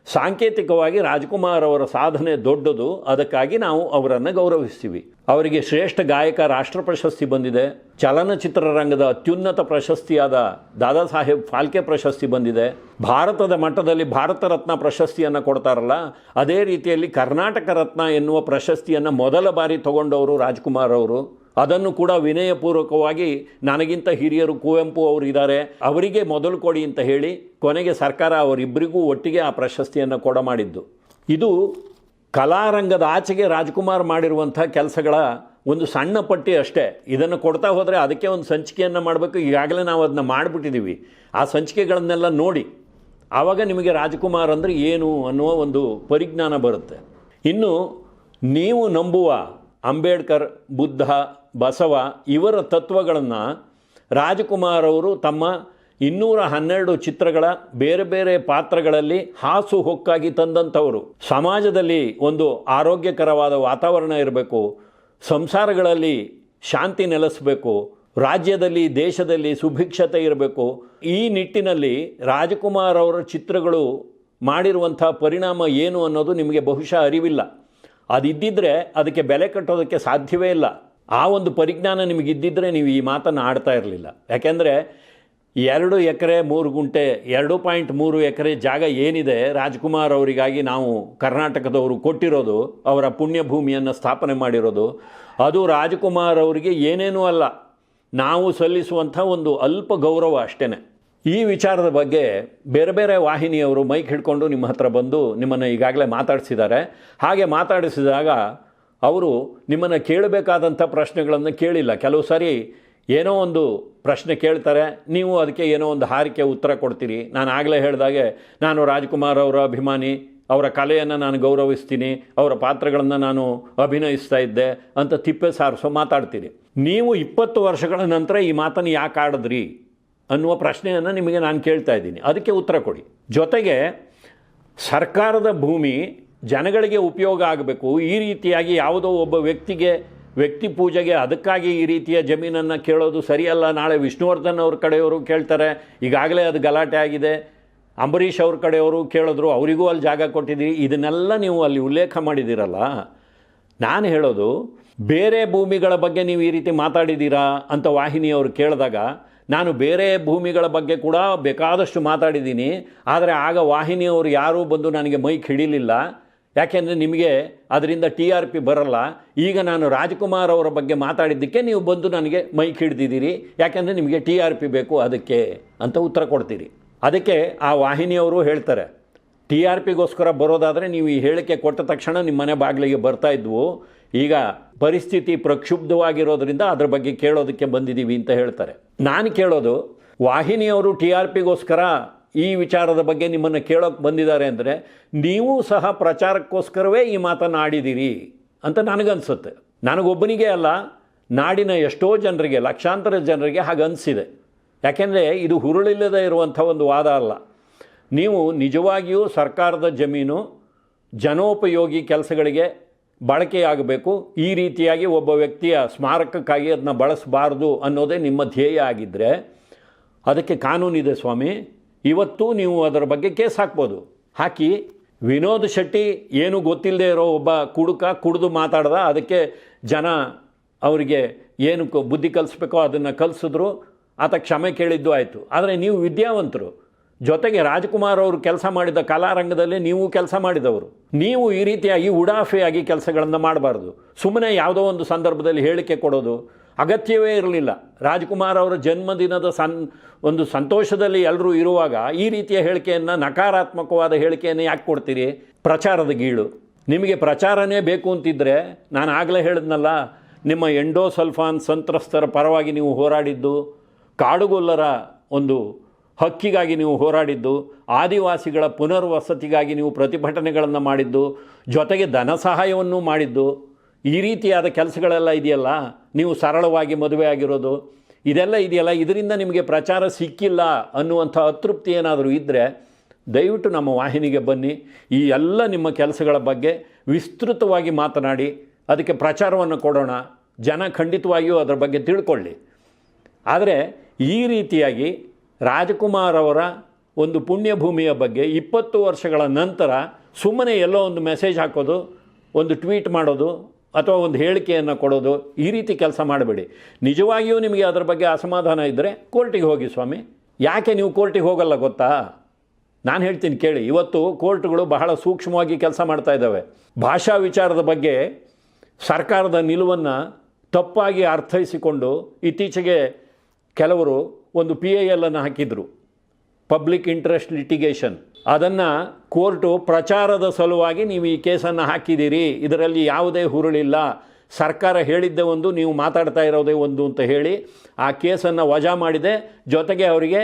ಸಾಂಕೇತಿಕವಾಗಿ ರಾಜ್ಕುಮಾರ್ ಅವರ ಸಾಧನೆ ದೊಡ್ಡದು, ಅದಕ್ಕಾಗಿ ನಾವು ಅವರನ್ನು ಗೌರವಿಸ್ತೀವಿ. ಅವರಿಗೆ ಶ್ರೇಷ್ಠ ಗಾಯಕ ರಾಷ್ಟ್ರ ಪ್ರಶಸ್ತಿ ಬಂದಿದೆ. ಚಲನಚಿತ್ರರಂಗದ ಅತ್ಯುನ್ನತ ಪ್ರಶಸ್ತಿಯಾದ ದಾದಾ ಸಾಹೇಬ್ ಫಾಲ್ಕೆ ಪ್ರಶಸ್ತಿ ಬಂದಿದೆ. ಭಾರತದ ಮಟ್ಟದಲ್ಲಿ ಭಾರತ ರತ್ನ ಪ್ರಶಸ್ತಿಯನ್ನು ಕೊಡ್ತಾರಲ್ಲ, ಅದೇ ರೀತಿಯಲ್ಲಿ ಕರ್ನಾಟಕ ರತ್ನ ಎನ್ನುವ ಪ್ರಶಸ್ತಿಯನ್ನು ಮೊದಲ ಬಾರಿ ತಗೊಂಡವರು ರಾಜ್ಕುಮಾರ್ ಅವರು. ಅದನ್ನು ಕೂಡ ವಿನಯಪೂರ್ವಕವಾಗಿ ನನಗಿಂತ ಹಿರಿಯರು ಕುವೆಂಪು ಅವರು ಇದ್ದಾರೆ, ಅವರಿಗೆ ಮೊದಲು ಕೊಡಿ ಅಂತ ಹೇಳಿ ಕೊನೆಗೆ ಸರ್ಕಾರ ಅವರಿಬ್ಬರಿಗೂ ಒಟ್ಟಿಗೆ ಆ ಪ್ರಶಸ್ತಿಯನ್ನು ಕೊಡಮಾಡಿದ್ದು. ಇದು ಕಲಾರಂಗದ ಆಚೆಗೆ ರಾಜ್ಕುಮಾರ್ ಮಾಡಿರುವಂಥ ಕೆಲಸಗಳ ಒಂದು ಸಣ್ಣ ಪಟ್ಟಿ ಅಷ್ಟೇ. ಇದನ್ನು ಕೊಡ್ತಾ ಹೋದರೆ ಅದಕ್ಕೆ ಒಂದು ಸಂಚಿಕೆಯನ್ನು ಮಾಡಬೇಕು. ಈಗಾಗಲೇ ನಾವು ಅದನ್ನ ಮಾಡಿಬಿಟ್ಟಿದ್ದೀವಿ. ಆ ಸಂಚಿಕೆಗಳನ್ನೆಲ್ಲ ನೋಡಿ, ಆವಾಗ ನಿಮಗೆ ರಾಜ್ಕುಮಾರ್ ಅಂದರೆ ಏನು ಅನ್ನುವ ಒಂದು ಪರಿಜ್ಞಾನ ಬರುತ್ತೆ. ಇನ್ನು ನೀವು ನಂಬುವ ಅಂಬೇಡ್ಕರ್, ಬುದ್ಧ, ಬಸವ ಇವರ ತತ್ವಗಳನ್ನು ರಾಜ್ಕುಮಾರ್ ಅವರು ತಮ್ಮ 212 ಚಿತ್ರಗಳ ಬೇರೆ ಬೇರೆ ಪಾತ್ರಗಳಲ್ಲಿ ಹಾಸು ಹೊಕ್ಕಾಗಿ ತಂದಂಥವರು. ಸಮಾಜದಲ್ಲಿ ಒಂದು ಆರೋಗ್ಯಕರವಾದ ವಾತಾವರಣ ಇರಬೇಕು, ಸಂಸಾರಗಳಲ್ಲಿ ಶಾಂತಿ ನೆಲೆಸಬೇಕು, ರಾಜ್ಯದಲ್ಲಿ ದೇಶದಲ್ಲಿ ಸುಭಿಕ್ಷತೆ ಇರಬೇಕು. ಈ ನಿಟ್ಟಿನಲ್ಲಿ ರಾಜ್ಕುಮಾರ್ ಅವರ ಚಿತ್ರಗಳು ಮಾಡಿರುವಂಥ ಪರಿಣಾಮ ಏನು ಅನ್ನೋದು ನಿಮಗೆ ಬಹುಶಃ ಅರಿವಿಲ್ಲ. ಅದಿದ್ದಿದ್ರೆ ಅದಕ್ಕೆ ಬೆಲೆ ಕಟ್ಟೋದಕ್ಕೆ ಸಾಧ್ಯವೇ ಇಲ್ಲ. ಆ ಒಂದು ಪರಿಜ್ಞಾನ ನಿಮಗಿದ್ದಿದ್ದರೆ ನೀವು ಈ ಮಾತನ್ನು ಆಡ್ತಾ ಇರಲಿಲ್ಲ. ಯಾಕೆಂದರೆ 2 ಎಕರೆ 3 ಗುಂಟೆ 2.3 ಎಕರೆ ಜಾಗ ಏನಿದೆ ರಾಜ್ಕುಮಾರ್ ಅವರಿಗಾಗಿ ನಾವು ಕರ್ನಾಟಕದವರು ಕೊಟ್ಟಿರೋದು, ಅವರ ಪುಣ್ಯಭೂಮಿಯನ್ನು ಸ್ಥಾಪನೆ ಮಾಡಿರೋದು, ಅದು ರಾಜ್ಕುಮಾರ್ ಅವರಿಗೆ ಏನೇನೂ ಅಲ್ಲ, ನಾವು ಸಲ್ಲಿಸುವಂಥ ಒಂದು ಅಲ್ಪ ಗೌರವ ಅಷ್ಟೇ. ಈ ವಿಚಾರದ ಬಗ್ಗೆ ಬೇರೆ ಬೇರೆ ವಾಹಿನಿಯವರು ಮೈಕ್ ಹಿಡ್ಕೊಂಡು ನಿಮ್ಮ ಹತ್ರ ಬಂದು ನಿಮ್ಮನ್ನು ಈಗಾಗಲೇ ಮಾತಾಡಿಸಿದ್ದಾರೆ. ಹಾಗೆ ಮಾತಾಡಿಸಿದಾಗ ಅವರು ನಿಮ್ಮನ್ನು ಕೇಳಬೇಕಾದಂಥ ಪ್ರಶ್ನೆಗಳನ್ನು ಕೇಳಿಲ್ಲ. ಕೆಲವು ಸಾರಿ ಏನೋ ಒಂದು ಪ್ರಶ್ನೆ ಕೇಳ್ತಾರೆ, ನೀವು ಅದಕ್ಕೆ ಏನೋ ಒಂದು ಹಾರಿಕೆ ಉತ್ತರ ಕೊಡ್ತೀರಿ. ನಾನು ಆಗಲೇ ಹೇಳಿದಾಗೆ ನಾನು ರಾಜ್ಕುಮಾರ್ ಅವರ ಅಭಿಮಾನಿ, ಅವರ ಕಲೆಯನ್ನು ನಾನು ಗೌರವಿಸ್ತೀನಿ, ಅವರ ಪಾತ್ರಗಳನ್ನು ನಾನು ಅಭಿನಯಿಸ್ತಾ ಇದ್ದೆ ಅಂತ ತಿಪ್ಪೆ ಸಾರಿಸೋ ಮಾತಾಡ್ತೀರಿ. ನೀವು 20 ವರ್ಷಗಳ ನಂತರ ಈ ಮಾತನ್ನು ಯಾಕೆ ಆಡಿದ್ರಿ ಅನ್ನುವ ಪ್ರಶ್ನೆಯನ್ನು ನಿಮಗೆ ನಾನು ಕೇಳ್ತಾ ಇದ್ದೀನಿ. ಅದಕ್ಕೆ ಉತ್ತರ ಕೊಡಿ. ಜೊತೆಗೆ ಸರ್ಕಾರದ ಭೂಮಿ ಜನಗಳಿಗೆ ಉಪಯೋಗ ಆಗಬೇಕು. ಈ ರೀತಿಯಾಗಿ ಯಾವುದೋ ಒಬ್ಬ ವ್ಯಕ್ತಿ ಪೂಜೆಗೆ ಅದಕ್ಕಾಗಿ ಈ ರೀತಿಯ ಜಮೀನನ್ನು ಕೇಳೋದು ಸರಿಯಲ್ಲ. ನಾಳೆ ವಿಷ್ಣುವರ್ಧನ್ ಅವ್ರ ಕಡೆಯವರು ಕೇಳ್ತಾರೆ, ಈಗಾಗಲೇ ಅದು ಗಲಾಟೆ ಆಗಿದೆ. ಅಂಬರೀಷ್ ಅವ್ರ ಕಡೆಯವರು ಕೇಳಿದ್ರು, ಅವರಿಗೂ ಅಲ್ಲಿ ಜಾಗ ಕೊಟ್ಟಿದ್ದೀರಿ. ಇದನ್ನೆಲ್ಲ ನೀವು ಅಲ್ಲಿ ಉಲ್ಲೇಖ ಮಾಡಿದ್ದೀರಲ್ಲ. ನಾನು ಹೇಳೋದು, ಬೇರೆ ಭೂಮಿಗಳ ಬಗ್ಗೆ ನೀವು ಈ ರೀತಿ ಮಾತಾಡಿದ್ದೀರಾ ಅಂತ ವಾಹಿನಿಯವರು ಕೇಳಿದಾಗ ನಾನು ಬೇರೆ ಭೂಮಿಗಳ ಬಗ್ಗೆ ಕೂಡ ಬೇಕಾದಷ್ಟು ಮಾತಾಡಿದ್ದೀನಿ. ಆದರೆ ಆಗ ವಾಹಿನಿಯವರು ಯಾರೂ ಬಂದು ನನಗೆ ಮೈಕ್ ಹಿಡಿಲಿಲ್ಲ. ಯಾಕೆಂದರೆ ನಿಮಗೆ ಅದರಿಂದ TRP ಬರಲ್ಲ. ಈಗ ನಾನು ರಾಜ್ಕುಮಾರ್ ಅವರ ಬಗ್ಗೆ ಮಾತಾಡಿದ್ದಕ್ಕೆ ನೀವು ಬಂದು ನನಗೆ ಮೈಕ್ ಹಿಡಿದಿದ್ದೀರಿ, ಯಾಕೆಂದರೆ ನಿಮಗೆ TRP ಬೇಕು ಅದಕ್ಕೆ ಅಂತ ಉತ್ತರ ಕೊಡ್ತೀರಿ. ಅದಕ್ಕೆ ಆ ವಾಹಿನಿಯವರು ಹೇಳ್ತಾರೆ, TRPಗೋಸ್ಕರ ಬರೋದಾದರೆ ನೀವು ಈ ಹೇಳಿಕೆ ಕೊಟ್ಟ ತಕ್ಷಣ ನಿಮ್ಮ ಮನೆ ಬಾಗಿಲಿಗೆ ಬರ್ತಾ ಇದ್ವು. ಈಗ ಪರಿಸ್ಥಿತಿ ಪ್ರಕ್ಷುಬ್ಧವಾಗಿರೋದ್ರಿಂದ ಅದರ ಬಗ್ಗೆ ಕೇಳೋದಕ್ಕೆ ಬಂದಿದ್ದೀವಿ ಅಂತ ಹೇಳ್ತಾರೆ. ನಾನು ಕೇಳೋದು, ವಾಹಿನಿಯವರು TRPಗೋಸ್ಕರ ಈ ವಿಚಾರದ ಬಗ್ಗೆ ನಿಮ್ಮನ್ನು ಕೇಳೋಕ್ಕೆ ಬಂದಿದ್ದಾರೆ ಅಂದರೆ ನೀವು ಸಹ ಪ್ರಚಾರಕ್ಕೋಸ್ಕರವೇ ಈ ಮಾತನ್ನು ಆಡಿದ್ದೀರಿ ಅಂತ ನನಗನ್ಸುತ್ತೆ. ನನಗೊಬ್ಬನಿಗೆ ಅಲ್ಲ, ನಾಡಿನ ಎಷ್ಟೋ ಜನರಿಗೆ, ಲಕ್ಷಾಂತರ ಜನರಿಗೆ ಹಾಗೆ ಅನಿಸಿದೆ. ಯಾಕೆಂದರೆ ಇದು ಹುರುಳಿಲ್ಲದೆ ಇರುವಂಥ ಒಂದು ವಾದ ಅಲ್ಲ. ನೀವು ನಿಜವಾಗಿಯೂ ಸರ್ಕಾರದ ಜಮೀನು ಜನೋಪಯೋಗಿ ಕೆಲಸಗಳಿಗೆ ಬಳಕೆಯಾಗಬೇಕು, ಈ ರೀತಿಯಾಗಿ ಒಬ್ಬ ವ್ಯಕ್ತಿಯ ಸ್ಮಾರಕಕ್ಕಾಗಿ ಅದನ್ನ ಬಳಸಬಾರ್ದು ಅನ್ನೋದೇ ನಿಮ್ಮ ಧ್ಯೇಯ ಆಗಿದ್ದರೆ ಅದಕ್ಕೆ ಕಾನೂನಿದೆ ಸ್ವಾಮಿ. ಇವತ್ತು ನೀವು ಅದರ ಬಗ್ಗೆ ಕೇಸ್ ಹಾಕ್ಬೋದು. ಹಾಕಿ, ವಿನೋದ್ ಶೆಟ್ಟಿ ಏನು ಗೊತ್ತಿಲ್ಲದೆ ಇರೋ ಒಬ್ಬ ಕುಡುಕ ಕುಡಿದು ಮಾತಾಡ್ದ, ಅದಕ್ಕೆ ಜನ ಅವರಿಗೆ ಏನು ಬುದ್ಧಿ ಕಲಿಸ್ಬೇಕೋ ಅದನ್ನು ಕಲಿಸಿದ್ರು, ಆತ ಕ್ಷಮೆ ಕೇಳಿದ್ದು ಆಯಿತು. ಆದರೆ ನೀವು ವಿದ್ಯಾವಂತರು, ಜೊತೆಗೆ ರಾಜ್ಕುಮಾರ್ ಅವರು ಕೆಲಸ ಮಾಡಿದ ಕಲಾರಂಗದಲ್ಲಿ ನೀವು ಕೆಲಸ ಮಾಡಿದವರು. ನೀವು ಈ ರೀತಿಯಾಗಿ ಉಡಾಫೆಯಾಗಿ ಕೆಲಸಗಳನ್ನು ಮಾಡಬಾರ್ದು. ಸುಮ್ಮನೆ ಯಾವುದೋ ಒಂದು ಸಂದರ್ಭದಲ್ಲಿ ಹೇಳಿಕೆ ಕೊಡೋದು ಅಗತ್ಯವೇ ಇರಲಿಲ್ಲ. ರಾಜ್ಕುಮಾರ್ ಅವರ ಜನ್ಮದಿನದ ಒಂದು ಸಂತೋಷದಲ್ಲಿ ಎಲ್ಲರೂ ಇರುವಾಗ ಈ ರೀತಿಯ ಹೇಳಿಕೆಯನ್ನು, ನಕಾರಾತ್ಮಕವಾದ ಹೇಳಿಕೆಯನ್ನು ಯಾಕೆ ಕೊಡ್ತೀರಿ? ಪ್ರಚಾರದ ಗೀಳು. ನಿಮಗೆ ಪ್ರಚಾರನೇ ಬೇಕು ಅಂತಿದ್ದರೆ, ನಾನು ಆಗಲೇ ಹೇಳಿದ್ನಲ್ಲ, ನಿಮ್ಮ ಎಂಡೋಸಲ್ಫಾನ್ ಸಂತ್ರಸ್ತರ ಪರವಾಗಿ ನೀವು ಹೋರಾಡಿದ್ದು, ಕಾಡುಗೊಲ್ಲರ ಒಂದು ಹಕ್ಕಿಗಾಗಿ ನೀವು ಹೋರಾಡಿದ್ದು, ಆದಿವಾಸಿಗಳ ಪುನರ್ವಸತಿಗಾಗಿ ನೀವು ಪ್ರತಿಭಟನೆಗಳನ್ನು ಮಾಡಿದ್ದು, ಜೊತೆಗೆ ಧನ ಸಹಾಯವನ್ನು ಮಾಡಿದ್ದು, ಈ ರೀತಿಯಾದ ಕೆಲಸಗಳೆಲ್ಲ ಇದೆಯಲ್ಲ, ನೀವು ಸರಳವಾಗಿ ಮದುವೆ ಆಗಿರೋದು, ಇದೆಲ್ಲ ಇದೆಯಲ್ಲ, ಇದರಿಂದ ನಿಮಗೆ ಪ್ರಚಾರ ಸಿಕ್ಕಿಲ್ಲ ಅನ್ನುವಂಥ ಅತೃಪ್ತಿ ಏನಾದರೂ ಇದ್ದರೆ ದಯವಿಟ್ಟು ನಮ್ಮ ವಾಹಿನಿಗೆ ಬನ್ನಿ. ಈ ಎಲ್ಲ ನಿಮ್ಮ ಕೆಲಸಗಳ ಬಗ್ಗೆ ವಿಸ್ತೃತವಾಗಿ ಮಾತನಾಡಿ ಅದಕ್ಕೆ ಪ್ರಚಾರವನ್ನು ಕೊಡೋಣ. ಜನ ಖಂಡಿತವಾಗಿಯೂ ಅದರ ಬಗ್ಗೆ ತಿಳ್ಕೊಳ್ಳಿ. ಆದರೆ ಈ ರೀತಿಯಾಗಿ ರಾಜ್ಕುಮಾರ್ ಅವರ ಒಂದು ಪುಣ್ಯಭೂಮಿಯ ಬಗ್ಗೆ 20 ವರ್ಷಗಳ ನಂತರ ಸುಮ್ಮನೆ ಎಲ್ಲೋ ಒಂದು ಮೆಸೇಜ್ ಹಾಕೋದು, ಒಂದು ಟ್ವೀಟ್ ಮಾಡೋದು ಅಥವಾ ಒಂದು ಹೇಳಿಕೆಯನ್ನು ಕೊಡೋದು, ಈ ರೀತಿ ಕೆಲಸ ಮಾಡಬೇಡಿ. ನಿಜವಾಗಿಯೂ ನಿಮಗೆ ಅದರ ಬಗ್ಗೆ ಅಸಮಾಧಾನ ಇದ್ದರೆ ಕೋರ್ಟಿಗೆ ಹೋಗಿ ಸ್ವಾಮಿ. ಯಾಕೆ ನೀವು ಕೋರ್ಟಿಗೆ ಹೋಗಲ್ಲ ಗೊತ್ತಾ? ನಾನು ಹೇಳ್ತೀನಿ ಕೇಳಿ. ಇವತ್ತು ಕೋರ್ಟ್ಗಳು ಬಹಳ ಸೂಕ್ಷ್ಮವಾಗಿ ಕೆಲಸ ಮಾಡ್ತಾ ಇದ್ದಾವೆ. ಭಾಷಾ ವಿಚಾರದ ಬಗ್ಗೆ ಸರ್ಕಾರದ ನಿಲುವನ್ನು ತಪ್ಪಾಗಿ ಅರ್ಥೈಸಿಕೊಂಡು ಇತ್ತೀಚೆಗೆ ಕೆಲವರು ಒಂದು PIL ಅನ್ನು ಹಾಕಿದರು, ಪಬ್ಲಿಕ್ ಇಂಟ್ರೆಸ್ಟ್ ಲಿಟಿಗೇಷನ್. ಅದನ್ನು ಕೋರ್ಟು ಪ್ರಚಾರದ ಸಲುವಾಗಿ ನೀವು ಈ ಕೇಸನ್ನು ಹಾಕಿದ್ದೀರಿ, ಇದರಲ್ಲಿ ಯಾವುದೇ ಹುರುಳಿಲ್ಲ, ಸರ್ಕಾರ ಹೇಳಿದ್ದೇ ಒಂದು, ನೀವು ಮಾತಾಡ್ತಾ ಇರೋದೇ ಒಂದು ಅಂತ ಹೇಳಿ ಆ ಕೇಸನ್ನು ವಜಾ ಮಾಡಿದೆ. ಜೊತೆಗೆ ಅವರಿಗೆ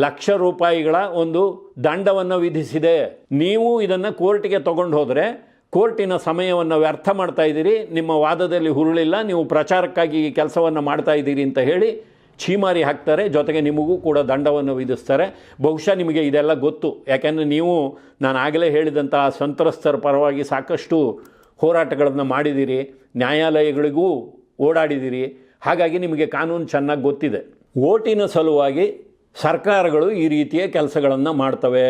ಲಕ್ಷ ರೂಪಾಯಿಗಳ ಒಂದು ದಂಡವನ್ನು ವಿಧಿಸಿದೆ. ನೀವು ಇದನ್ನು ಕೋರ್ಟಿಗೆ ತಗೊಂಡು ಹೋದರೆ ಕೋರ್ಟಿನ ಸಮಯವನ್ನು ವ್ಯರ್ಥ ಮಾಡ್ತಾ ಇದ್ದೀರಿ, ನಿಮ್ಮ ವಾದದಲ್ಲಿ ಹುರುಳಿಲ್ಲ, ನೀವು ಪ್ರಚಾರಕ್ಕಾಗಿ ಈ ಕೆಲಸವನ್ನು ಮಾಡ್ತಾ ಇದ್ದೀರಿ ಅಂತ ಹೇಳಿ ಛೀಮಾರಿ ಹಾಕ್ತಾರೆ. ಜೊತೆಗೆ ನಿಮಗೂ ಕೂಡ ದಂಡವನ್ನು ವಿಧಿಸ್ತಾರೆ. ಬಹುಶಃ ನಿಮಗೆ ಇದೆಲ್ಲ ಗೊತ್ತು, ಯಾಕೆಂದರೆ ನೀವು ನಾನು ಆಗಲೇ ಹೇಳಿದಂಥ ಸಂತ್ರಸ್ತರ ಪರವಾಗಿ ಸಾಕಷ್ಟು ಹೋರಾಟಗಳನ್ನು ಮಾಡಿದ್ದೀರಿ, ನ್ಯಾಯಾಲಯಗಳಿಗೂ ಓಡಾಡಿದ್ದೀರಿ. ಹಾಗಾಗಿ ನಿಮಗೆ ಕಾನೂನು ಚೆನ್ನಾಗಿ ಗೊತ್ತಿದೆ. ಓಟಿನ ಸಲುವಾಗಿ ಸರ್ಕಾರಗಳು ಈ ರೀತಿಯ ಕೆಲಸಗಳನ್ನು ಮಾಡ್ತವೆ.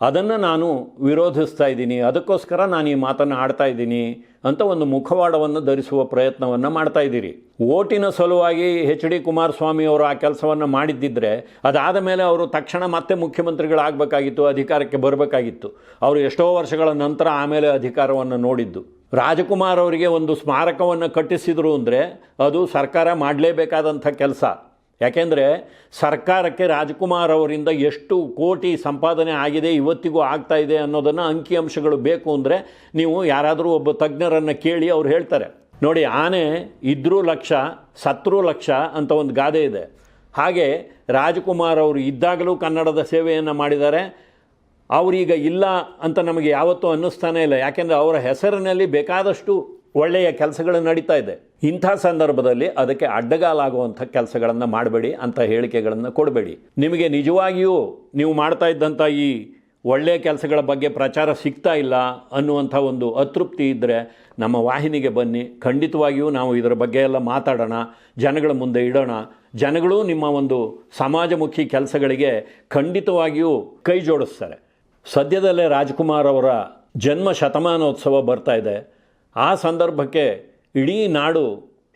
ಅದನ್ನು ನಾನು ವಿರೋಧಿಸ್ತಾ ಇದ್ದೀನಿ, ಅದಕ್ಕೋಸ್ಕರ ನಾನು ಈ ಮಾತನ್ನು ಆಡ್ತಾ ಇದ್ದೀನಿ ಅಂತ ಒಂದು ಮುಖವಾಡವನ್ನು ಧರಿಸುವ ಪ್ರಯತ್ನವನ್ನು ಮಾಡ್ತಾ ಇದ್ದೀರಿ. ಓಟಿನ ಸಲುವಾಗಿ HD ಕುಮಾರಸ್ವಾಮಿ ಅವರು ಆ ಕೆಲಸವನ್ನು ಮಾಡಿದ್ದಿದ್ರೆ ಅದಾದ ಮೇಲೆ ಅವರು ತಕ್ಷಣ ಮತ್ತೆ ಮುಖ್ಯಮಂತ್ರಿಗಳಾಗಬೇಕಾಗಿತ್ತು, ಅಧಿಕಾರಕ್ಕೆ ಬರಬೇಕಾಗಿತ್ತು. ಅವರು ಎಷ್ಟೋ ವರ್ಷಗಳ ನಂತರ ಆಮೇಲೆ ಅಧಿಕಾರವನ್ನು ನೋಡಿದ್ದು. ರಾಜ್ಕುಮಾರ್ ಅವರಿಗೆ ಒಂದು ಸ್ಮಾರಕವನ್ನು ಕಟ್ಟಿಸಿದರು ಅಂದರೆ ಅದು ಸರ್ಕಾರ ಮಾಡಲೇಬೇಕಾದಂಥ ಕೆಲಸ. ಯಾಕೆಂದರೆ ಸರ್ಕಾರಕ್ಕೆ ರಾಜ್ಕುಮಾರ್ ಅವರಿಂದ ಎಷ್ಟು ಕೋಟಿ ಸಂಪಾದನೆ ಆಗಿದೆ, ಇವತ್ತಿಗೂ ಆಗ್ತಾ ಇದೆ ಅನ್ನೋದನ್ನು ಅಂಕಿಅಂಶಗಳು ಬೇಕು ಅಂದರೆ ನೀವು ಯಾರಾದರೂ ಒಬ್ಬ ತಜ್ಞರನ್ನು ಕೇಳಿ ಅವ್ರು ಹೇಳ್ತಾರೆ. ನೋಡಿ, ಆನೆ ಇದ್ರೂ ಲಕ್ಷ, ಸತ್ರೂ ಲಕ್ಷ ಅಂತ ಒಂದು ಗಾದೆ ಇದೆ. ಹಾಗೆ ರಾಜ್ಕುಮಾರ್ ಅವರು ಇದ್ದಾಗಲೂ ಕನ್ನಡದ ಸೇವೆಯನ್ನು ಮಾಡಿದ್ದಾರೆ. ಅವರೀಗ ಇಲ್ಲ ಅಂತ ನಮಗೆ ಯಾವತ್ತೂ ಅನ್ನಿಸ್ತಾನೇ ಇಲ್ಲ. ಯಾಕೆಂದರೆ ಅವರ ಹೆಸರಿನಲ್ಲಿ ಬೇಕಾದಷ್ಟು ಒಳ್ಳೆಯ ಕೆಲಸಗಳು ನಡೀತಾ ಇದೆ. ಇಂಥ ಸಂದರ್ಭದಲ್ಲಿ ಅದಕ್ಕೆ ಅಡ್ಡಗಾಲಾಗುವಂಥ ಕೆಲಸಗಳನ್ನು ಮಾಡಬೇಡಿ, ಅಂಥ ಹೇಳಿಕೆಗಳನ್ನು ಕೊಡಬೇಡಿ. ನಿಮಗೆ ನಿಜವಾಗಿಯೂ ನೀವು ಮಾಡ್ತಾ ಇದ್ದಂಥ ಈ ಒಳ್ಳೆಯ ಕೆಲಸಗಳ ಬಗ್ಗೆ ಪ್ರಚಾರ ಸಿಗ್ತಾ ಇಲ್ಲ ಅನ್ನುವಂಥ ಒಂದು ಅತೃಪ್ತಿ ಇದ್ದರೆ ನಮ್ಮ ವಾಹಿನಿಗೆ ಬನ್ನಿ. ಖಂಡಿತವಾಗಿಯೂ ನಾವು ಇದರ ಬಗ್ಗೆ ಎಲ್ಲ ಮಾತಾಡೋಣ, ಜನಗಳ ಮುಂದೆ ಇಡೋಣ. ಜನಗಳು ನಿಮ್ಮ ಒಂದು ಸಮಾಜಮುಖಿ ಕೆಲಸಗಳಿಗೆ ಖಂಡಿತವಾಗಿಯೂ ಕೈ ಜೋಡಿಸ್ತಾರೆ. ಸದ್ಯದಲ್ಲೇ ರಾಜ್ಕುಮಾರ್ ಅವರ ಜನ್ಮ ಶತಮಾನೋತ್ಸವ ಬರ್ತಾ ಇದೆ. ಆ ಸಂದರ್ಭಕ್ಕೆ ಇಡೀ ನಾಡು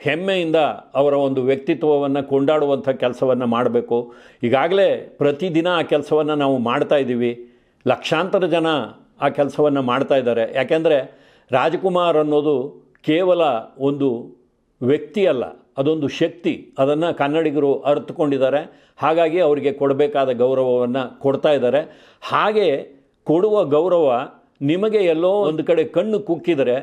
ಹೆಮ್ಮೆಯಿಂದ ಅವರ ಒಂದು ವ್ಯಕ್ತಿತ್ವವನ್ನು ಕೊಂಡಾಡುವಂಥ ಕೆಲಸವನ್ನು ಮಾಡಬೇಕು. ಈಗಾಗಲೇ ಪ್ರತಿದಿನ ಆ ಕೆಲಸವನ್ನು ನಾವು ಮಾಡ್ತಾ ಇದ್ದೀವಿ. ಲಕ್ಷಾಂತರ ಜನ ಆ ಕೆಲಸವನ್ನು ಮಾಡ್ತಾ ಇದ್ದಾರೆ. ಯಾಕೆಂದರೆ ರಾಜ್ಕುಮಾರ್ ಅನ್ನೋದು ಕೇವಲ ಒಂದು ವ್ಯಕ್ತಿ ಅಲ್ಲ, ಅದೊಂದು ಶಕ್ತಿ. ಅದನ್ನು ಕನ್ನಡಿಗರು ಅರ್ಥಕೊಂಡಿದ್ದಾರೆ. ಹಾಗಾಗಿ ಅವರಿಗೆ ಕೊಡಬೇಕಾದ ಗೌರವವನ್ನು ಕೊಡ್ತಾ ಇದ್ದಾರೆ. ಹಾಗೆ ಕೊಡುವ ಗೌರವ ನಿಮಗೆ ಎಲ್ಲೋ ಒಂದು ಕಡೆ ಕಣ್ಣು ಕುಕ್ಕಿದರೆ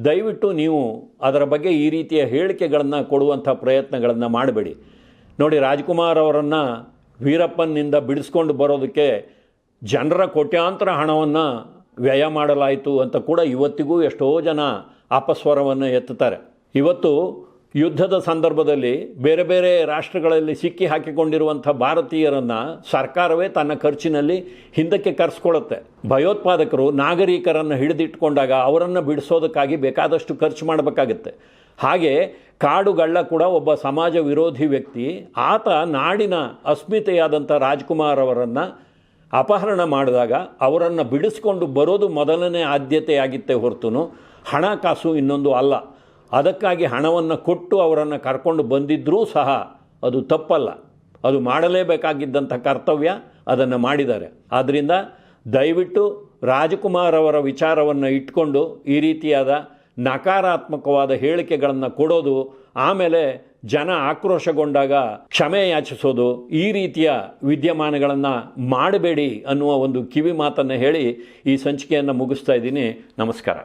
ದಯವಿಟ್ಟು ನೀವು ಅದರ ಬಗ್ಗೆ ಈ ರೀತಿಯ ಹೇಳಿಕೆಗಳನ್ನು ಕೊಡುವಂಥ ಪ್ರಯತ್ನಗಳನ್ನು ಮಾಡಬೇಡಿ. ನೋಡಿ, ರಾಜ್ಕುಮಾರ್ ಅವರನ್ನು ವೀರಪ್ಪನಿಂದ ಬಿಡಿಸ್ಕೊಂಡು ಬರೋದಕ್ಕೆ ಜನರ ಕೋಟ್ಯಾಂತರ ಹಣವನ್ನು ವ್ಯಯ ಮಾಡಲಾಯಿತು ಅಂತ ಕೂಡ ಇವತ್ತಿಗೂ ಎಷ್ಟೋ ಜನ ಅಪಸ್ವರವನ್ನು ಎತ್ತುತ್ತಾರೆ. ಇವತ್ತು ಯುದ್ಧದ ಸಂದರ್ಭದಲ್ಲಿ ಬೇರೆ ಬೇರೆ ರಾಷ್ಟ್ರಗಳಲ್ಲಿ ಸಿಕ್ಕಿ ಹಾಕಿಕೊಂಡಿರುವಂಥ ಭಾರತೀಯರನ್ನು ಸರ್ಕಾರವೇ ತನ್ನ ಖರ್ಚಿನಲ್ಲಿ ಹಿಂದಕ್ಕೆ ಕರೆಸ್ಕೊಳ್ಳುತ್ತೆ. ಭಯೋತ್ಪಾದಕರು ನಾಗರಿಕರನ್ನು ಹಿಡಿದಿಟ್ಕೊಂಡಾಗ ಅವರನ್ನು ಬಿಡಿಸೋದಕ್ಕಾಗಿ ಬೇಕಾದಷ್ಟು ಖರ್ಚು ಮಾಡಬೇಕಾಗುತ್ತೆ. ಹಾಗೆ ಕಾಡುಗಳ್ಳ ಕೂಡ ಒಬ್ಬ ಸಮಾಜ ವಿರೋಧಿ ವ್ಯಕ್ತಿ. ಆತ ನಾಡಿನ ಅಸ್ಮಿತೆಯಾದಂಥ ರಾಜ್ಕುಮಾರ್ ಅವರನ್ನು ಅಪಹರಣ ಮಾಡಿದಾಗ ಅವರನ್ನು ಬಿಡಿಸ್ಕೊಂಡು ಬರೋದು ಮೊದಲನೇ ಆದ್ಯತೆಯಾಗಿತ್ತೇ ಹೊರತು ಹಣಕಾಸು ಇನ್ನೊಂದು ಅಲ್ಲ. ಅದಕ್ಕಾಗಿ ಹಣವನ್ನು ಕೊಟ್ಟು ಅವರನ್ನು ಕರ್ಕೊಂಡು ಬಂದಿದ್ದರೂ ಸಹ ಅದು ತಪ್ಪಲ್ಲ. ಅದು ಮಾಡಲೇಬೇಕಾಗಿದ್ದಂಥ ಕರ್ತವ್ಯ, ಅದನ್ನು ಮಾಡಿದ್ದಾರೆ. ಆದ್ದರಿಂದ ದಯವಿಟ್ಟು ರಾಜ್ಕುಮಾರ್ ಅವರ ವಿಚಾರವನ್ನು ಇಟ್ಕೊಂಡು ಈ ರೀತಿಯಾದ ನಕಾರಾತ್ಮಕವಾದ ಹೇಳಿಕೆಗಳನ್ನು ಕೊಡೋದು, ಆಮೇಲೆ ಜನ ಆಕ್ರೋಶಗೊಂಡಾಗ ಕ್ಷಮೆ ಯಾಚಿಸೋದು, ಈ ರೀತಿಯ ವಿದ್ಯಮಾನಗಳನ್ನು ಮಾಡಬೇಡಿ ಅನ್ನುವ ಒಂದು ಕಿವಿ ಮಾತನ್ನು ಹೇಳಿ ಈ ಸಂಚಿಕೆಯನ್ನು ಮುಗಿಸ್ತಾ ಇದ್ದೀನಿ. ನಮಸ್ಕಾರ.